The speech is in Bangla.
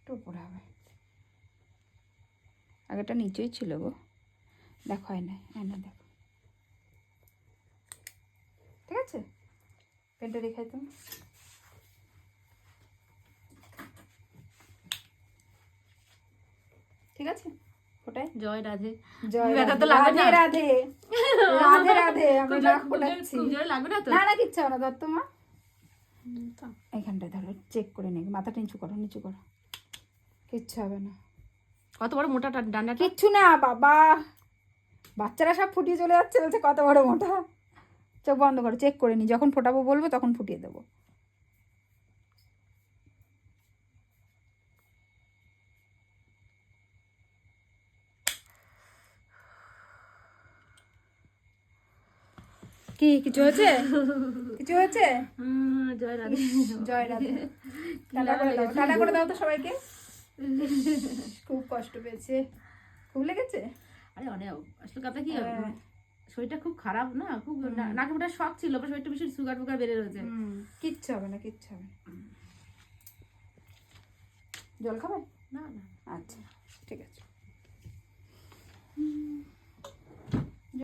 একটু উপরে হবে, আগেটা নিচেই ছিল গো, দেখো হয় না, না দেখো, ঠিক আছে। পেনটা দেখাই তুমি, ঠিক আছে। ওটাই জয় রাধে। জয় ব্যথা রাধে তো লাগবে না? রাধে রাধে রাধে। আমি নাক ফোটাচ্ছি, খুব জোরে লাগবে না তো? না না কিচ্ছু হবে না। ধর তো মা, এখানটায় ধরো, চেক করে নে, মাথাটা নিচু করো, নিচু করো, কিচ্ছু হবে না। কত বড় মোটা ডান্ডা? কিচ্ছু না বাবা, বাচ্চারা সব ফুটিয়ে চলে যাচ্ছে, বলছে কত বড় মোটা। চোখ বন্ধ করো, চেক করে নি, যখন ফোটাবো বলবো তখন ফুটিয়ে দেবো। কি কিছু হয়েছে? কিছু হয়েছে? জয় রাধে। জয় রাধে। টাটা করে দাও, টাটা করে দাও তো সবাইকে। খুব কষ্ট পেয়েছে, খুব লেগেছে। আরে অনেক আসলে কথা কি, শরীরটা খুব খারাপ না, খুব নাকে মোটা শখ ছিল, শরীরটা বেশি সুগার ফুগার বেড়ে রয়েছে। কিচ্ছু হবে না, কিচ্ছু হবে না। জল খাবে? না না, আচ্ছা ঠিক আছে।